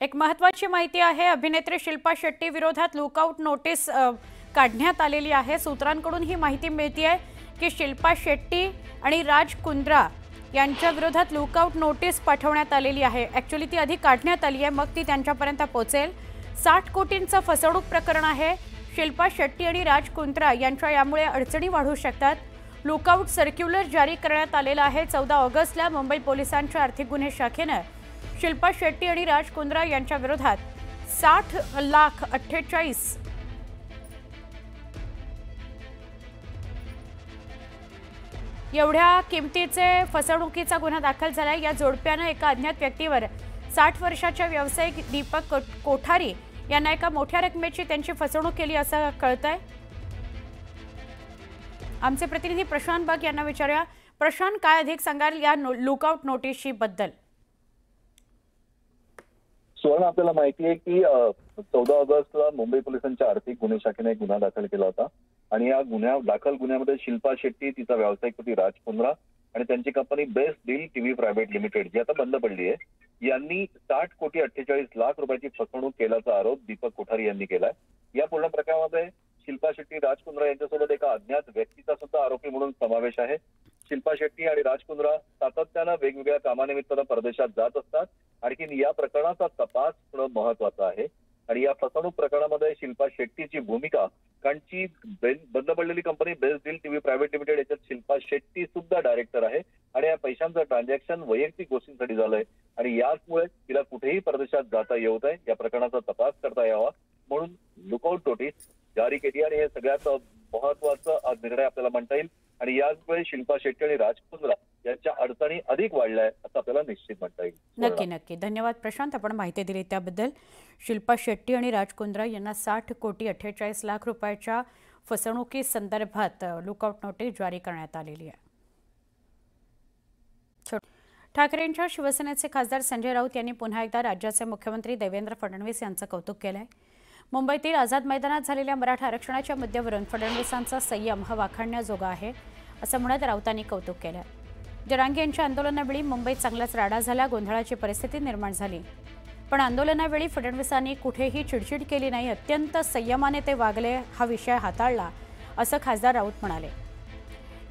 एक महत्त्वाची माहिती आहे। अभिनेत्री शिल्पा शेट्टी विरोधात लुकआउट नोटीस काढण्यात आलेली आहे। सूत्रांकडून ही माहिती मिळते आहे की शिल्पा शेट्टी आणि राज कुंद्रा यांच्या विरोधात लुकआउट नोटीस पाठवण्यात आलेली आहे। ॲक्च्युअली ती आधी काढण्यात आली आहे, मग ती त्यांच्यापर्यंत पोहोचेल। 60 कोटींचं फसवणूक प्रकरण आहे। शिल्पा शेट्टी आणि राज कुंद्रा यांच्या यामुळे अडचणी वाढू शकतात। लुकआउट सर्क्युलर जारी करण्यात आलेला आहे। 14 ऑगस्टला मुंबई पोलिसांच्या आर्थिक गुन्हे शाखेने शिल्पा शेट्टी आणि राज कुंद्रा यांच्या विरोधात 60,48,00,000 एवढ्या किमतीचे फसवणुकीचा गुन्हा दाखल झालाय। या जोडप्याने एका अज्ञात व्यक्तीवर 60 वर्षाच्या व्यावसायिक दीपक कोठारी यांना एका मोठ्या रकमेची त्यांची फसवणूक केली असं कळतंय। आमचे प्रतिनिधी प्रशांत बग यांना विचारूया। प्रशांत, काय अधिक सांगाल या लुकआउट नोटीसची बद्दल? सुवर्ण, आपल्याला माहिती आहे की 14 ऑगस्टला मुंबई पोलिसांच्या आर्थिक गुन्हे शाखेने एक गुन्हा दाखल केला होता आणि या गुन्ह्यामध्ये शिल्पा शेट्टी, तिचा व्यावसायिक पती राज कुंद्रा आणि त्यांची company Best Deal TV Private Limited, जी आता बंद पडली आहे, यांनी 60,48,00,000 रुपयाची फसवणूक केल्याचा आरोप दीपक कोठारी यांनी केलाय। या पूर्ण प्रकरणामध्ये शिल्पा शेट्टी, राज कुंद्रा यांच्यासोबत एका अज्ञात व्यक्तीचा सुद्धा आरोपी म्हणून समावेश आहे। शिल्पा शेट्टी आणि राज कुंद्रा सातत्यानं वेगवेगळ्या कामानिमित्तानं परदेशात जात असतात। आणखी या प्रकरणाचा तपास होणं महत्वाचं आहे आणि या फसवणूक प्रकरणामध्ये शिल्पा शेट्टीची भूमिका, कारण ची बंद पडलेली company Best Deal TV Private limited याच्यात शिल्पा शेट्टी सुद्धा डायरेक्टर आहे आणि या पैशांचं ट्रान्झॅक्शन वैयक्तिक गोष्टींसाठी झालंय आणि याचमुळे तिला कुठेही परदेशात जाता येऊ नये, या प्रकरणाचा तपास करता यावा म्हणून लुकआउट नोटीस जारी केली आणि हे सगळ्यात महत्वाचा निर्णय आपल्याला म्हणता येईल। आणि याचमुळे शिल्पा शेट्टी आणि राज कुंद्रा यांच्या अडचणी अधिक वाढल्या असं आपल्याला निश्चित म्हणता येईल। नक्की धन्यवाद प्रशांत, आपण माहिती दिली त्याबद्दल। शिल्पा शेट्टी आणि राज कुंद्रा यांना 60,48,00,000 रुपयाच्या फसवणुकी संदर्भात लुकआउट नोटीस जारी करण्यात आलेली आहे। ठाकरेंच्या शिवसेनेचे खासदार संजय राऊत यांनी पुन्हा एकदा राज्याचे मुख्यमंत्री देवेंद्र फडणवीस यांचं कौतुक केलंय। मुंबईतील आझाद मैदानात झालेल्या मराठा आरक्षणाच्या मुद्द्यावरून फडणवीसांचा संयम हा वाखाणण्याजोगा आहे असं म्हणत राऊतांनी कौतुक केलं। जरांगे यांच्या आंदोलनावेळी मुंबईत चांगलाच राडा झाला, गोंधळाची परिस्थिती निर्माण झाली, पण आंदोलनावेळी फडणवीसांनी कुठेही चिडचिड केली नाही, अत्यंत संयमाने ते वागले, हा विषय हाताळला असं खासदार राऊत म्हणाले।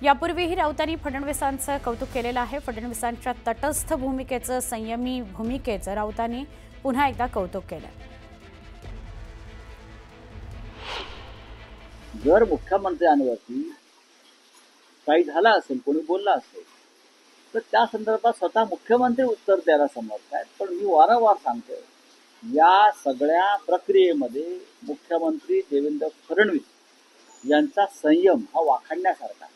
यापूर्वीही राऊतांनी फडणवीसांचं कौतुक केलेलं आहे। फडणवीसांच्या तटस्थ भूमिकेचं, संयमी भूमिकेचं राऊतांनी पुन्हा एकदा कौतुक केलं। जर मुख्यमंत्र्यांवरती काही झालं असेल, कोणी बोलला असेल, तर त्या संदर्भात स्वतः मुख्यमंत्री उत्तर द्यायला समर्थ आहेत। पण मी वारंवार सांगतोय, या सगळ्या प्रक्रियेमध्ये मुख्यमंत्री देवेंद्र फडणवीस यांचा संयम हा वाखाणण्यासारखा आहे।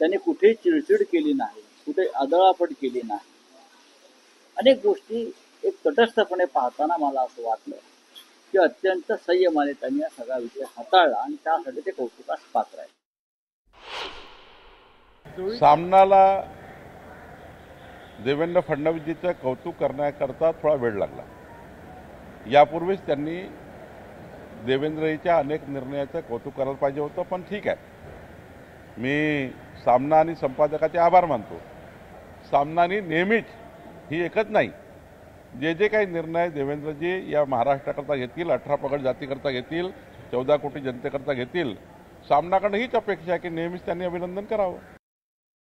त्यांनी कुठे चिडचिड केली नाही, कुठे आदळापट केली नाही। अनेक गोष्टी एक तटस्थपणे पाहताना मला असं वाटलं की अत्यंत संयमाने त्यांनी हा सगळा विषय हाताळला आणि त्यासाठी ते कौतुकास पात्र आहे। सामनाला देवेंद्र फडणवीसजीचं कौतुक करण्याकरता थोडा वेळ लागला। यापूर्वीच त्यांनी देवेंद्रजीच्या अनेक निर्णयाचं कौतुक करायला पाहिजे होतं, पण ठीक आहे, मी सामना आणि संपादकाचे आभार मानतो। सामनानी नेहमीच ही एकच नाही, जे काही निर्णय देवेंद्रजी या महाराष्ट्राकरता घेतील, 18 पगड जातीकरता घेतील, 14 कोटी जनतेकरता घेतील, सामनाकडे हीच अपेक्षा आहे की नेहमीच त्यांनी अभिनंदन करावं।